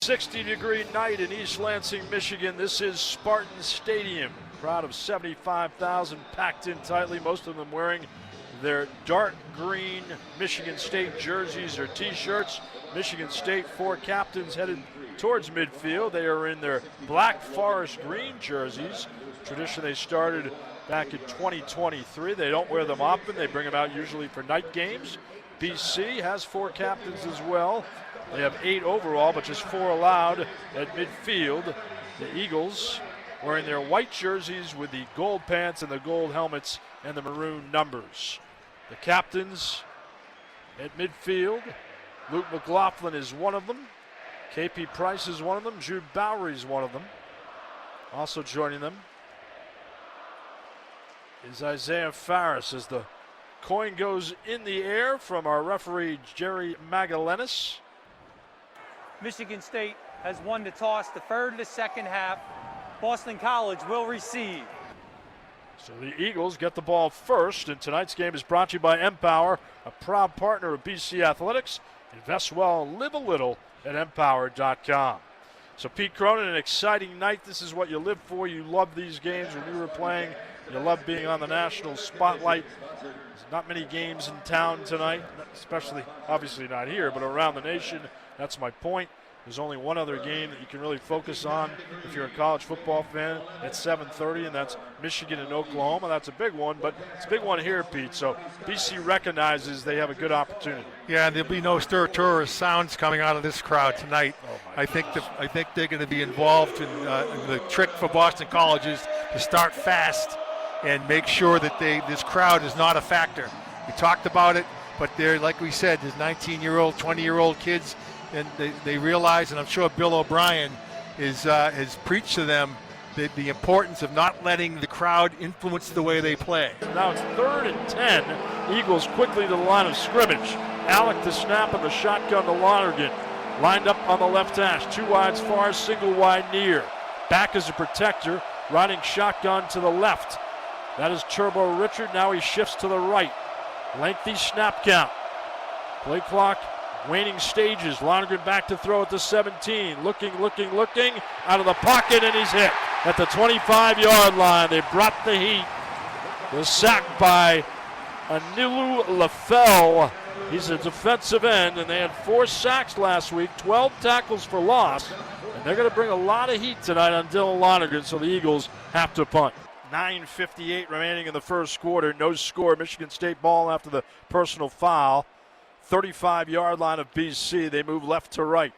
60-degree night in East Lansing, Michigan. This is Spartan Stadium. Crowd of 75,000 packed in tightly, most of them wearing their dark green Michigan State jerseys or t-shirts. Michigan State, four captains headed towards midfield. They are in their black forest green jerseys. Tradition they started back in 2023. They don't wear them often. They bring them out usually for night games. BC has four captains as well. They have 8 overall, but just 4 allowed at midfield. The Eagles wearing their white jerseys with the gold pants and the gold helmets and the maroon numbers. The captains at midfield, Luke McLaughlin is one of them. KP Price is one of them. Jude Bowery is one of them. Also joining them is Isaiah Farris as the coin goes in the air from our referee Jerry Magalenis. Michigan State has won the toss, deferred the second half. Boston College will receive. So the Eagles get the ball first, and tonight's game is brought to you by Empower, a proud partner of BC Athletics. Invest well, live a little at empower.com. So Pete Cronin, an exciting night. This is what you live for. You love these games when you were playing. You love being on the national spotlight. There's not many games in town tonight, especially, obviously not here, but around the nation. That's my point. There's only one other game that you can really focus on if you're a college football fan at 7:30, and that's Michigan and Oklahoma. That's a big one, but it's a big one here, Pete. So BC recognizes they have a good opportunity. Yeah, and there'll be no stir sounds coming out of this crowd tonight. I think they're going to be involved in the trick for Boston College is to start fast and make sure that this crowd is not a factor. We talked about it, but they're, like we said, there's 19-year-old, 20-year-old kids, and they realize, and I'm sure Bill O'Brien has preached to them the importance of not letting the crowd influence the way they play. Now it's 3rd and 10. Eagles quickly to the line of scrimmage. Alec the snap and the shotgun to Lonergan. Lined up on the left hash. 2 wides far, single wide near. Back as a protector, riding shotgun to the left. That is Turbo Richard. Now he shifts to the right. Lengthy snap count. Play clock waning stages. Lonergan back to throw at the 17. Looking. Out of the pocket, and he's hit at the 25-yard line. They brought the heat. The sack by Anilu Lafell. He's a defensive end, and they had 4 sacks last week, 12 tackles for loss. And they're going to bring a lot of heat tonight on Dylan Lonergan, so the Eagles have to punt. 9:58 remaining in the first quarter. No score. Michigan State ball after the personal foul. 35-yard line of BC. They move left to right.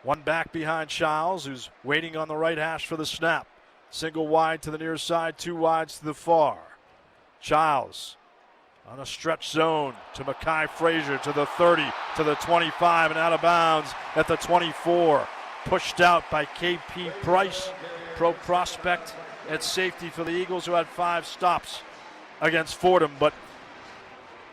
One back behind Childs, who's waiting on the right hash for the snap. Single wide to the near side, 2 wides to the far. Childs on a stretch zone to Mekhi Frazier to the 30, to the 25, and out of bounds at the 24. Pushed out by KP Price, pro prospect at safety for the Eagles, who had 5 stops against Fordham. But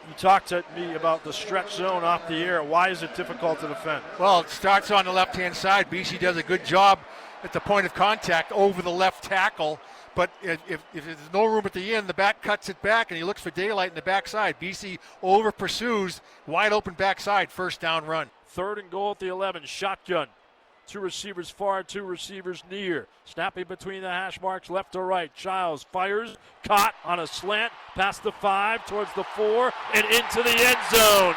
you talked to me about the stretch zone off the air. Why is it difficult to defend? Well, it starts on the left-hand side. BC does a good job at the point of contact over the left tackle. But if there's no room at the end, the back cuts it back, and he looks for daylight in the backside. BC over pursues, wide open backside, first down run. 3rd and goal at the 11, shotgun. 2 receivers far, 2 receivers near. Snapping between the hash marks left to right. Childs fires, caught on a slant, past the 5, towards the 4, and into the end zone.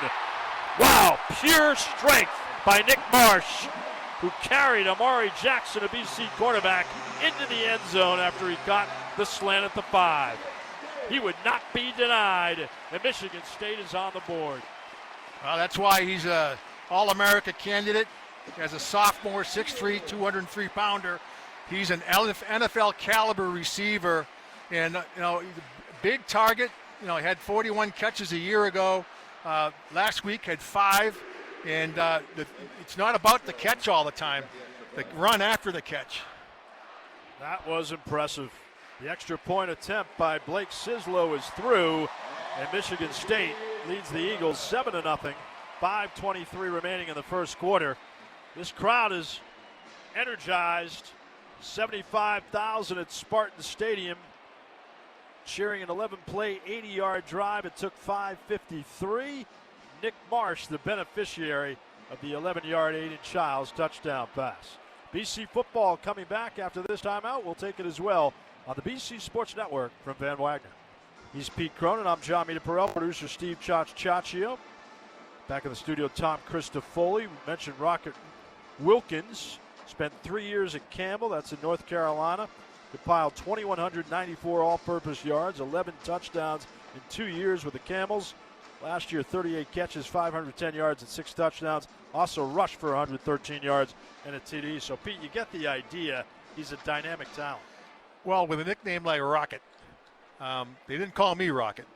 Wow, pure strength by Nick Marsh, who carried Amari Jackson, a BC quarterback, into the end zone after he caught the slant at the 5. He would not be denied, and Michigan State is on the board. Well, that's why he's an All-America candidate. As a sophomore, 6'3", 203-pounder. He's an NFL caliber receiver, and he's a big target. He had 41 catches a year ago. Last week had 5, and it's not about the catch all the time. The run after the catch. That was impressive. The extra point attempt by Blake Sislow is through, and Michigan State leads the Eagles 7-0. 5:23 remaining in the first quarter. This crowd is energized. 75,000 at Spartan Stadium. Cheering an 11-play, 80-yard drive. It took 5:53. Nick Marsh, the beneficiary of the 11-yard Aiden Childs touchdown pass. BC football coming back after this timeout. We'll take it as well on the BC Sports Network from Van Wagner. He's Pete Cronin. I'm John Meterparel, producer Steve Chaccio. Back in the studio, Tom Christofoli. We mentioned Rocket Wilkins. Spent 3 years at Campbell. That's in North Carolina. Compiled 2,194 all-purpose yards, 11 touchdowns in 2 years with the Camels. Last year, 38 catches, 510 yards, and 6 touchdowns. Also rushed for 113 yards and a TD. So, Pete, you get the idea. He's a dynamic talent. Well, with a nickname like Rocket, they didn't call me Rocket.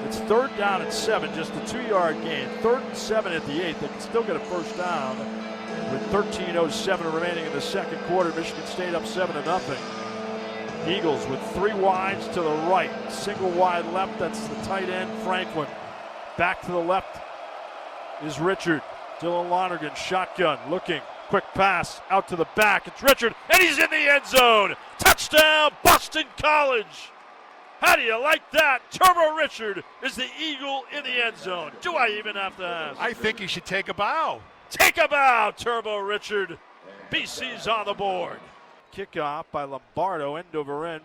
It's 3rd down and 7, just a 2-yard gain. 3rd and 7 at the 8. They can still get a first down with 13:07 remaining in the second quarter. Michigan State up 7-0. Eagles with 3 wides to the right, single wide left. That's the tight end, Franklin. Back to the left is Richard. Dylan Lonergan, shotgun, looking. Quick pass out to the back. It's Richard, and he's in the end zone. Touchdown, Boston College. How do you like that? Turbo Richard is the Eagle in the end zone. Do I even have to ask? I think he should take a bow. Take a bow, Turbo Richard. BC's on the board. Kickoff by Lombardo, end over end.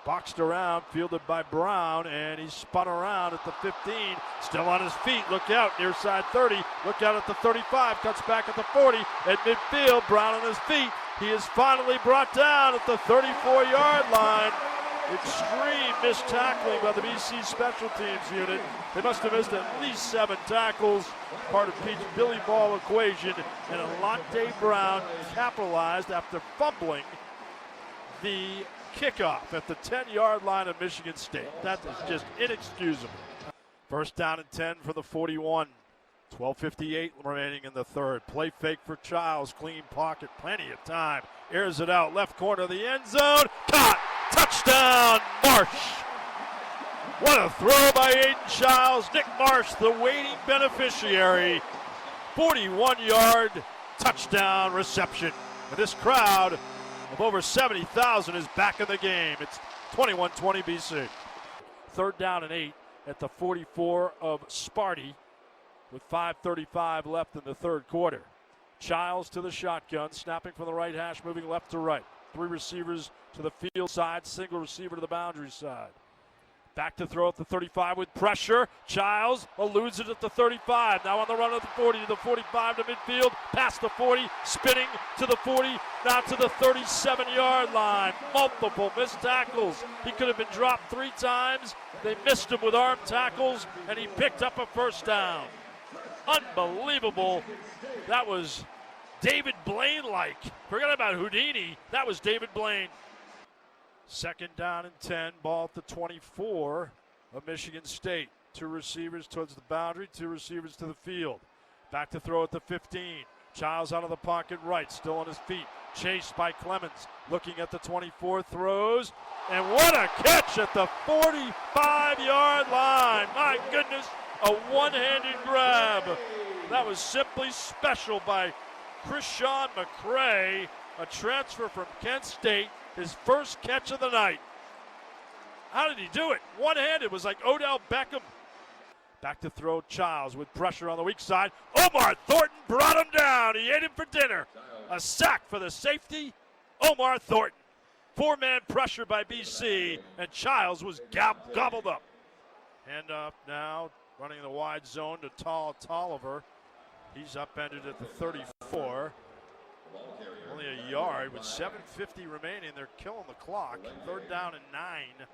Boxed around, fielded by Brown, and he's spun around at the 15. Still on his feet. Look out, near side 30. Look out at the 35. Cuts back at the 40. At midfield, Brown on his feet. He is finally brought down at the 34-yard line. Extreme missed tackling by the BC special teams unit. They must have missed at least 7 tackles. Part of Pete's Billy Ball equation. And Alante Brown capitalized after fumbling the kickoff at the 10-yard line of Michigan State. That is just inexcusable. First down and 10 for the 41. 12:58 remaining in the third. Play fake for Childs. Clean pocket. Plenty of time. Airs it out. Left corner of the end zone. Caught. Touchdown, Marsh. What a throw by Aiden Childs. Nick Marsh, the waiting beneficiary. 41-yard touchdown reception. And this crowd of over 70,000 is back in the game. It's 21-20 BC. 3rd down and 8 at the 44 of Sparty with 5:35 left in the third quarter. Childs to the shotgun, snapping from the right hash, moving left to right. 3 receivers to the field side, single receiver to the boundary side. Back to throw at the 35 with pressure. Childs eludes it at the 35. Now on the run of the 40 to the 45 to midfield. Past the 40, spinning to the 40, now to the 37-yard line. Multiple missed tackles. He could have been dropped 3 times. They missed him with arm tackles, and he picked up a first down. Unbelievable. That was David Blaine-like. Forget about Houdini. That was David Blaine. 2nd down and 10. Ball at the 24 of Michigan State. 2 receivers towards the boundary. 2 receivers to the field. Back to throw at the 15. Childs out of the pocket right. Still on his feet. Chased by Clemens. Looking at the 24. Throws. And what a catch at the 45-yard line. My goodness. A one-handed grab. That was simply special by Krishawn McCray, a transfer from Kent State, his first catch of the night. How did he do it? One-handed. It was like Odell Beckham. Back to throw Childs with pressure on the weak side. Omar Thornton brought him down. He ate him for dinner. A sack for the safety, Omar Thornton. 4-man pressure by BC, and Childs was gobbled up. Hand off now, running the wide zone to Tolliver. He's upended at the 34. Only a yard with 7:50 remaining. They're killing the clock. 3rd down and 9.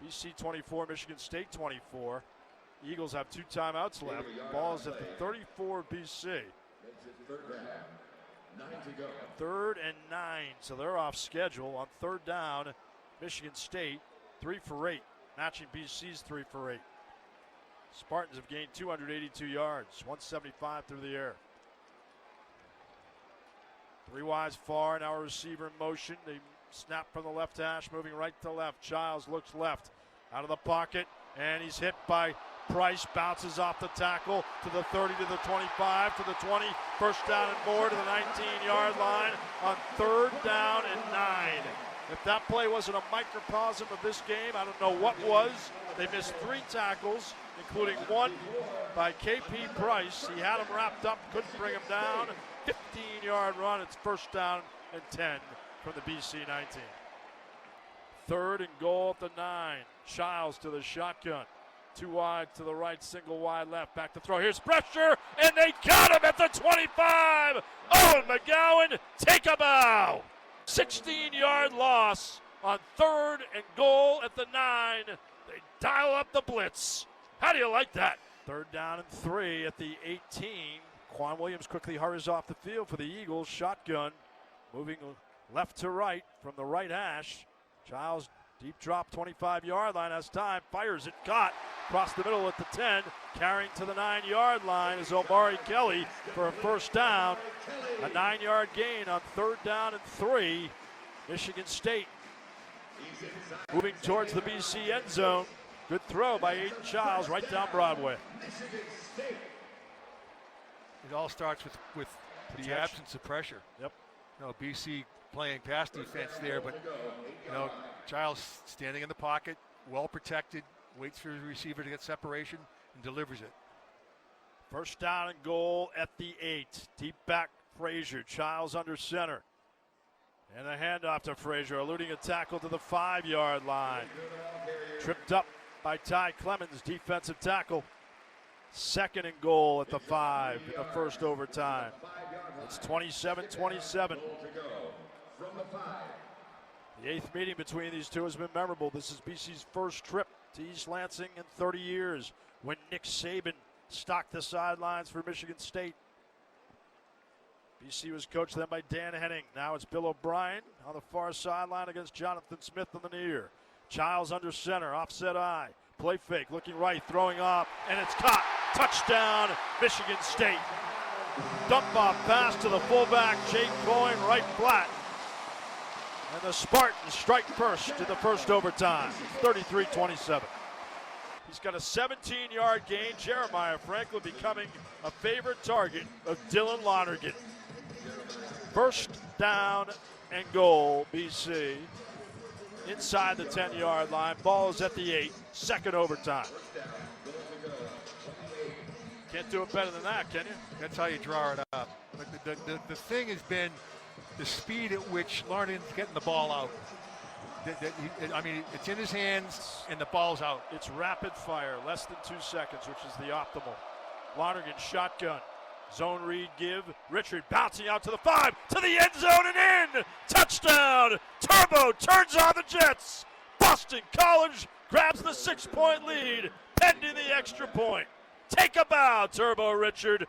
BC 24, Michigan State 24. Eagles have 2 timeouts left. Ball is at the 34 BC. 3rd and 9, so they're off schedule. On 3rd down, Michigan State 3 for 8, matching BC's 3 for 8. Spartans have gained 282 yards, 175 through the air. 3 wides far, now a receiver in motion. They snap from the left hash, moving right to left. Childs looks left, out of the pocket, and he's hit by Price. Bounces off the tackle to the 30, to the 25, to the 20. First down and more to the 19-yard line on 3rd down and 9. If that play wasn't a microcosm of this game, I don't know what was. They missed 3 tackles, including one by KP Price. He had him wrapped up, couldn't bring him down. 15-yard run. It's first down and 10 from the BC 19. Third and goal at the 9. Childs to the shotgun. 2 wide to the right, single wide left. Back to throw. Here's pressure, and they got him at the 25. Owen McGowan, take a bow. 16-yard loss on third and goal at the 9. They dial up the blitz. How do you like that? Third down and 3 at the 18. Quan Williams quickly hurries off the field for the Eagles. Shotgun, moving left to right from the right hash. Childs, deep drop, 25-yard line, has time, fires it, caught across the middle at the 10, carrying to the 9-yard line is Omari Kelly for a first down. A 9-yard gain on third down and 3. Michigan State moving towards the BC end zone. Good throw by Aiden Childs right down Broadway. It all starts with the absence of pressure. Yep. You know, BC playing pass defense there, but you know, Childs standing in the pocket, well protected, waits for the receiver to get separation and delivers it. First down and goal at the 8. Deep back Frazier. Childs under center. And a handoff to Frazier, eluding a tackle to the 5-yard line. Tripped up by Ty Clemens, defensive tackle. Second and goal at the 5 in the first overtime. It's 27-27. The 8th meeting between these two has been memorable. This is BC's first trip to East Lansing in 30 years when Nick Saban stocked the sidelines for Michigan State. BC was coached then by Dan Henning. Now it's Bill O'Brien on the far sideline against Jonathan Smith on the near. Childs under center, offset eye. Play fake, looking right, throwing up, and it's caught. Touchdown, Michigan State. Dump off pass to the fullback, Jake Coyne, right flat. And the Spartans strike first in the first overtime, 33-27. He's got a 17-yard gain. Jeremiah Franklin becoming a favorite target of Dylan Lonergan. First down and goal, BC. Inside the 10-yard line. Ball is at the 8. Second overtime. Can't do it better than that, can you? That's how you draw it up. But the thing has been the speed at which Lonergan's getting the ball out. I mean, it's in his hands and the ball's out. It's rapid fire, less than 2 seconds, which is the optimal. Lonergan shotgun. Zone read give. Richard bouncing out to the 5, to the end zone and in. Touchdown. Turbo turns on the Jets. Boston College grabs the 6-point lead, pending the extra point. Take a bow, Turbo Richard.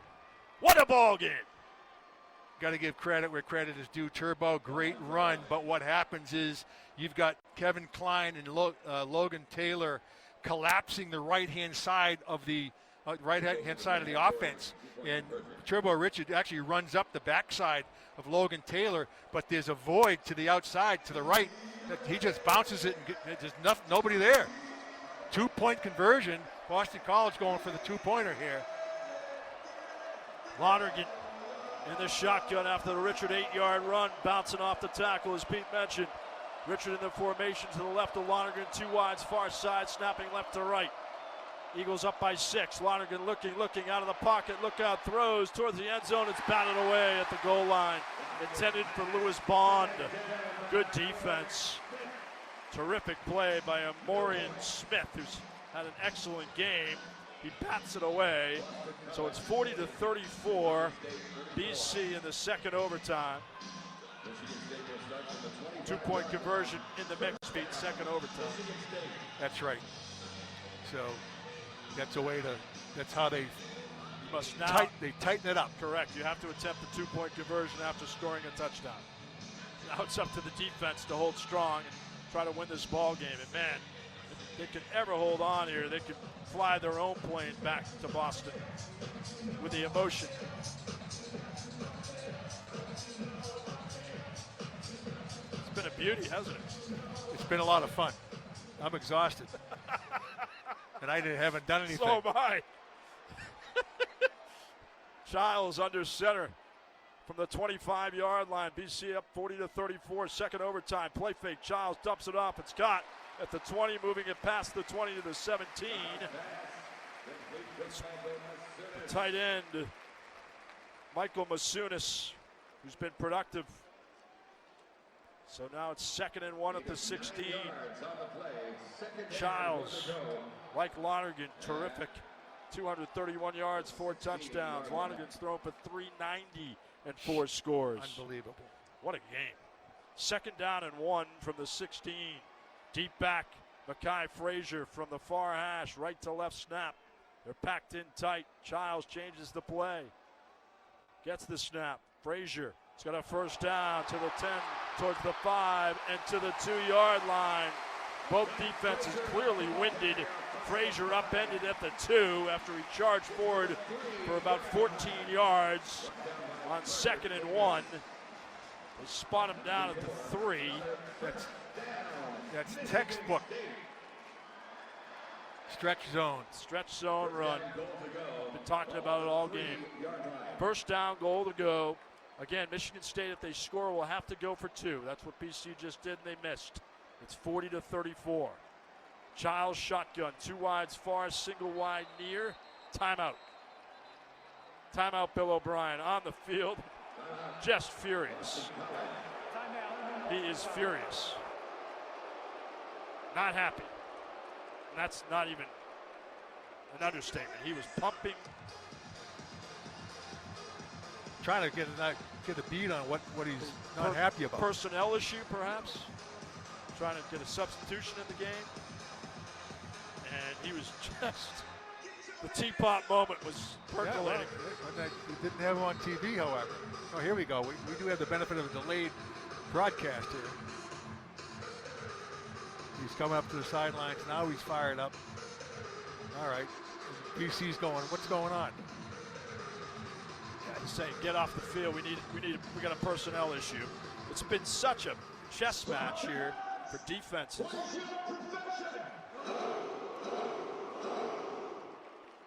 What a ball game. Got to give credit where credit is due. Turbo, great run, but what happens is you've got Kevin Klein and Logan Taylor collapsing the right-hand side of the offense, and Turbo Richard actually runs up the backside of Logan Taylor, but there's a void to the outside, to the right. He just bounces it, and there's nobody there. 2-point conversion. Boston College going for the 2-pointer here. Lonergan in the shotgun after the Richard 8-yard run, bouncing off the tackle, as Pete mentioned. Richard in the formation to the left of Lonergan, 2 wides, far side, snapping left to right. Eagles up by 6. Lonergan looking out of the pocket. Look out, throws towards the end zone. It's batted away at the goal line. Intended for Lewis Bond. Good defense. Terrific play by Amorian Smith, who's had an excellent game. He bats it away. So it's 40-34. BC in the second overtime. 2-point conversion in the mix, Pete, second overtime. That's right. So that's a way to, that's how they must now tighten it up. Correct. You have to attempt the 2-point conversion after scoring a touchdown. Now it's up to the defense to hold strong and try to win this ball game. And man, if they can ever hold on here, they could fly their own plane back to Boston with the emotion. It's been a beauty, hasn't it? It's been a lot of fun. I'm exhausted. And I haven't done anything. So am I. Childs under center from the 25-yard line. BC up 40-34, second overtime. Play fake. Childs dumps it off. It's caught at the 20, moving it past the 20 to the 17. The tight end, Michael Masunis, who's been productive. So now it's 2nd and 1 at the 16. Childs, like Lonergan, terrific. 231 yards, 4 touchdowns. Lonergan's thrown for 390 and 4 scores. Unbelievable. What a game. 2nd down and 1 from the 16. Deep back, Mekhi Frazier from the far hash, right to left snap. They're packed in tight. Childs changes the play. Gets the snap. Frazier. He's got a first down to the 10, towards the 5, and to the 2-yard line. Both defenses clearly winded. Frazier upended at the 2 after he charged forward for about 14 yards on 2nd and 1. They spot him down at the 3. That's textbook stretch zone. Stretch zone run. Been talking about it all game. First down, goal to go. Again, Michigan State, if they score, will have to go for 2. That's what BC just did, and they missed. It's 40-34. Childs shotgun, 2 wides far, single wide near. Timeout. Timeout, Bill O'Brien on the field. Just furious. He is furious. Not happy. And that's not even an understatement. He was pumping. Trying to get a beat on what he's not happy about. Personnel issue, perhaps. Trying to get a substitution in the game. And he was just, the teapot moment was percolating. Yeah, we didn't have him on TV, however. Oh, here we go. We do have the benefit of a delayed broadcast here. He's coming up to the sidelines. Now he's fired up. All right. PC's going, what's going on? Yeah, he's saying, get off the field. We got a personnel issue. It's been such a chess match here for defenses.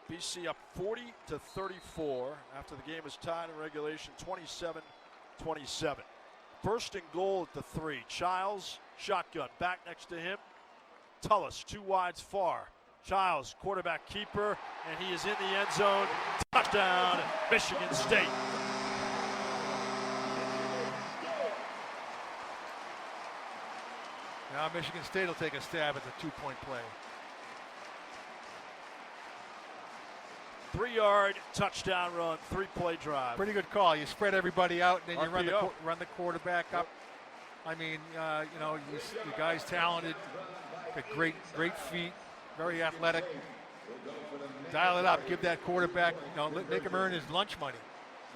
BC up 40-34 after the game was tied in regulation, 27-27. First and goal at the 3. Childs, shotgun, back next to him. Tullis, 2 wides far. Childs, quarterback keeper, and he is in the end zone. Touchdown, Michigan State. Now Michigan State will take a stab at the 2-point play. 3-yard touchdown run, 3-play drive. Pretty good call. You spread everybody out, and then you RPO. run the quarterback up. I mean, the guy's talented, got great feet, very athletic. Dial it up. Give that quarterback, make him earn his lunch money.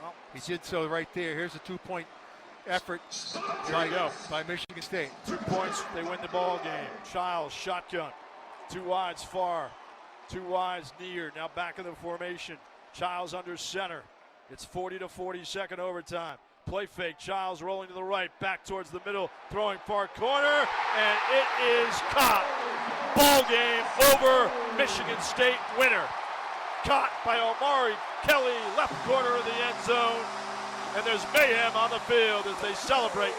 Well, he did so right there. Here's a 2-point effort by Michigan State. 2 points, they win the ball game. Childs, shotgun, 2 wides far. 2 wides near, now back in the formation. Childs under center. It's 40-40, second overtime. Play fake, Childs rolling to the right, back towards the middle, throwing far corner, and it is caught. Ball game over, Michigan State winner. Caught by Omari Kelly, left corner of the end zone, and there's mayhem on the field as they celebrate.